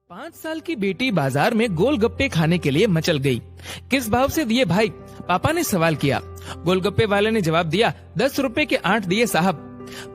5 साल की बेटी बाजार में गोलगप्पे खाने के लिए मचल गई। किस भाव से दिए भाई? पापा ने सवाल किया। गोलगप्पे वाले ने जवाब दिया, 10 रुपए के 8 दिए साहब।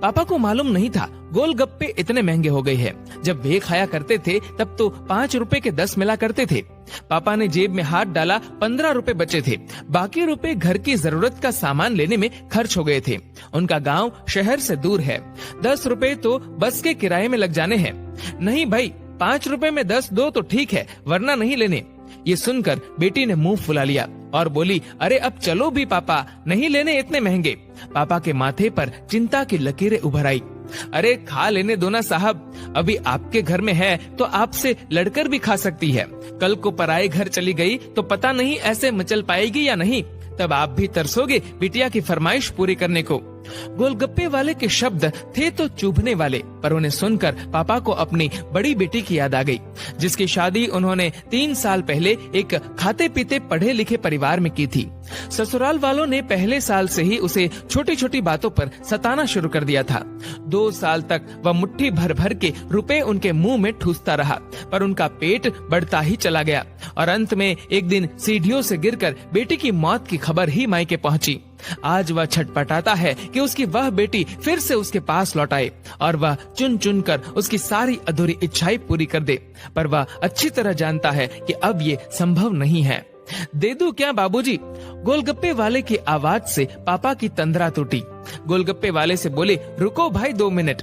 पापा को मालूम नहीं था गोलगप्पे इतने महंगे हो गए हैं। जब वे खाया करते थे तब तो 5 रुपए के 10 मिला करते थे। पापा ने जेब में हाथ डाला, 15 रुपए बचे थे। बाकी रुपए घर की जरूरत का सामान लेने में खर्च हो गए थे। उनका गांव शहर से दूर है। 10 रुपए तो बस के किराए में लग जाने हैं। नहीं भाई, 5 रुपए में 10 दो तो ठीक है, वरना नहीं लेने। ये सुनकर बेटी ने मुंह फुला लिया और बोली, अरे अब चलो भी पापा, नहीं लेने इतने महंगे। पापा के माथे पर चिंता की लकीरें उभर आई। अरे खा लेने दो ना साहब, अभी आपके घर में है तो आपसे लड़कर भी खा सकती है। कल को पराए घर चली गई तो पता नहीं ऐसे मचल पाएगी या नहीं। तब आप भी तरसोगे बिटिया की फरमाइश पूरी करने को। गोलगप्पे वाले के शब्द थे तो चुभने वाले, पर उन्हें सुनकर पापा को अपनी बड़ी बेटी की याद आ गई, जिसकी शादी उन्होंने 3 साल पहले एक खाते पीते पढ़े लिखे परिवार में की थी। ससुराल वालों ने पहले साल से ही उसे छोटी छोटी बातों पर सताना शुरू कर दिया था। 2 साल तक वह मुट्ठी भर भर के रुपए उनके मुंह में ठूसता रहा, पर उनका पेट बढ़ता ही चला गया और अंत में एक दिन सीढ़ियों से गिरकर बेटी की मौत की खबर ही मायके पहुंची। आज वह छटपटाता है कि उसकी वह बेटी फिर से उसके पास लौट आए और वह चुन चुन कर उसकी सारी अधूरी इच्छाएं पूरी कर दे, पर वह अच्छी तरह जानता है कि अब ये संभव नहीं है। दे दूं क्या बाबूजी? गोलगप्पे वाले की आवाज से पापा की तंद्रा टूटी। गोलगप्पे वाले से बोले, रुको भाई 2 मिनट।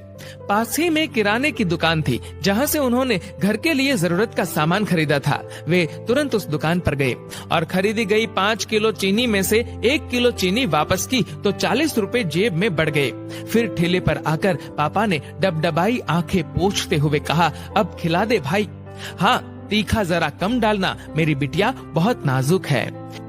पास ही में किराने की दुकान थी जहां से उन्होंने घर के लिए जरूरत का सामान खरीदा था। वे तुरंत उस दुकान पर गए और खरीदी गई 5 किलो चीनी में से 1 किलो चीनी वापस की तो 40 रुपए जेब में बढ़ गए। फिर ठेले पर आकर पापा ने डबडबाई आंखें पोंछते हुए कहा, अब खिला दे भाई। हाँ, तीखा जरा कम डालना, मेरी बिटिया बहुत नाजुक है।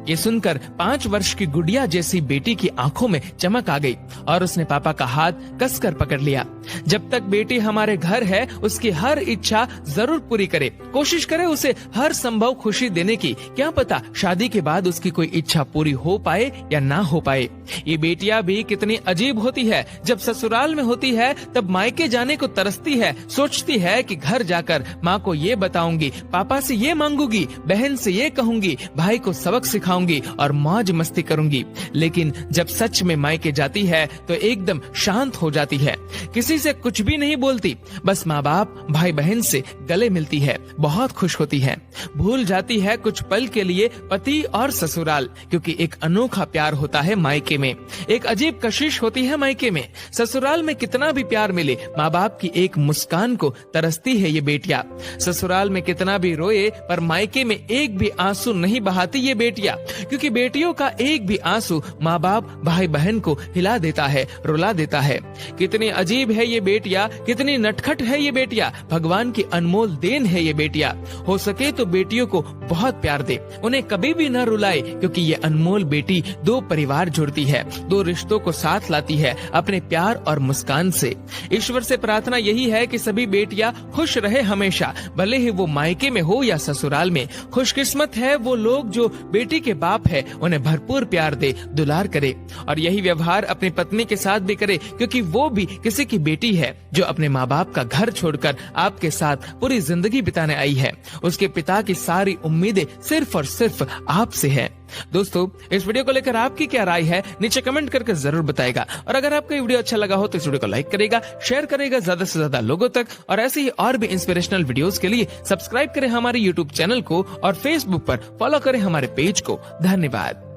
ये सुनकर 5 वर्ष की गुड़िया जैसी बेटी की आंखों में चमक आ गई और उसने पापा का हाथ कसकर पकड़ लिया। जब तक बेटी हमारे घर है उसकी हर इच्छा जरूर पूरी करे, कोशिश करे उसे हर संभव खुशी देने की। क्या पता शादी के बाद उसकी कोई इच्छा पूरी हो पाए या ना हो पाए। ये बेटियां भी कितनी अजीब होती है। जब ससुराल में होती है तब मायके जाने को तरसती है, सोचती है कि घर जाकर माँ को ये बताऊंगी, पापा से ये मांगूंगी, बहन से ये कहूंगी, भाई को सबक सिखाऊंगी और मौज मस्ती करूंगी। लेकिन जब सच में मायके जाती है तो एकदम शांत हो जाती है, किसी से कुछ भी नहीं बोलती, बस माँ बाप भाई बहन से गले मिलती है, बहुत खुश होती है। भूल जाती है कुछ पल के लिए पति और ससुराल, क्योंकि एक अनोखा प्यार होता है मायके में, एक अजीब कशिश होती है मायके में। ससुराल में कितना भी प्यार मिले, माँ बाप की एक मुस्कान को तरसती है ये बेटियां। ससुराल में कितना भी रोए पर मायके में एक भी आंसू नहीं बहाती ये बेटियां, क्योंकि बेटियों का एक भी आंसू माँ बाप भाई बहन को हिला देता है, रुला देता है। कितनी अजीब है ये बेटियां, कितनी नटखट है ये बेटियां। भगवान की अनमोल देन है ये बेटियां। हो सके तो बेटियों को बहुत प्यार दे, उन्हें कभी भी न रुलाए, क्योंकि ये अनमोल बेटी 2 परिवार जोड़ती है, 2 रिश्तों को साथ लाती है अपने प्यार और मुस्कान से। ईश्वर से प्रार्थना यही है कि सभी बेटियां खुश रहे हमेशा, भले ही वो मायके में हो या ससुराल में। खुशकिस्मत है वो लोग जो बेटी के बाप है, उन्हें भरपूर प्यार दे, दुलार करे, और यही व्यवहार अपनी पत्नी के साथ भी करे, क्योंकि वो भी किसी की बेटी है जो अपने माँ बाप का घर छोड़कर आपके साथ पूरी जिंदगी बिताने आई है। उसके पिता की सारी उम्मीदें सिर्फ और सिर्फ आपसे है। दोस्तों, इस वीडियो को लेकर आपकी क्या राय है नीचे कमेंट करके जरूर बताएगा, और अगर आपको ये वीडियो अच्छा लगा हो तो इस वीडियो को लाइक करेगा, शेयर करेगा ज्यादा से ज्यादा लोगों तक, और ऐसे ही और भी इंस्पिरेशनल वीडियोस के लिए सब्सक्राइब करें हमारे यूट्यूब चैनल को और फेसबुक पर फॉलो करें हमारे पेज को। धन्यवाद।